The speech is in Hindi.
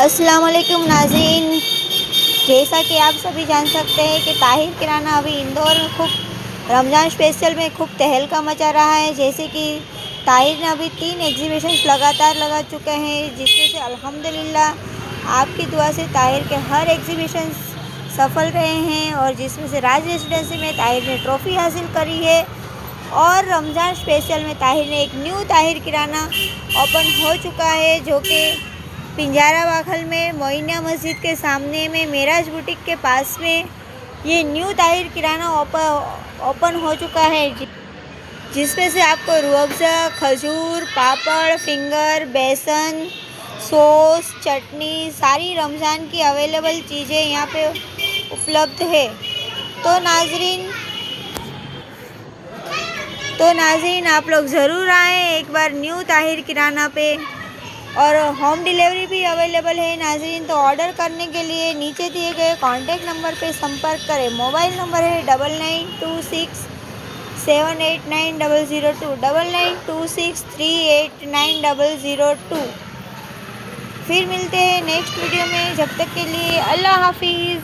अस्सलाम वालेकुम नाज़रीन। जैसा कि आप सभी जान सकते हैं कि ताहिर किराना अभी इंदौर में खूब रमज़ान स्पेशल में खूब तहलका मचा रहा है। जैसे कि ताहिर ने अभी 3 एग्जीबिशंस लगातार लगा चुके हैं, जिसमें से अल्हम्दुलिल्लाह आपकी दुआ से ताहिर के हर एग्जीबिशंस सफल रहे हैं और जिसमें से राज रेसिडेंसी में ताहिर ने ट्रॉफ़ी हासिल करी है और रमज़ान स्पेशल में ताहिर ने एक न्यू ताहिर किराना ओपन हो चुका है, जो कि पिंजारा वाखल में मोइनिया मस्जिद के सामने में मेराज बुटीक के पास में ये न्यू ताहिर किराना ओपन हो चुका है, जिसमें से आपको रूह अफ़ज़ा, खजूर, पापड़, फिंगर, बेसन, सॉस, चटनी, सारी रमज़ान की अवेलेबल चीज़ें यहाँ पे उपलब्ध है। तो नाज़रीन आप लोग ज़रूर आएँ एक बार न्यू ताहिर किराना पे। और होम डिलीवरी भी अवेलेबल है नाज़रीन। तो ऑर्डर करने के लिए नीचे दिए गए कॉन्टैक्ट नंबर पे संपर्क करें। मोबाइल नंबर है 9926789002 9926389002। फिर मिलते हैं नेक्स्ट वीडियो में। जब तक के लिए अल्लाह हाफिज़।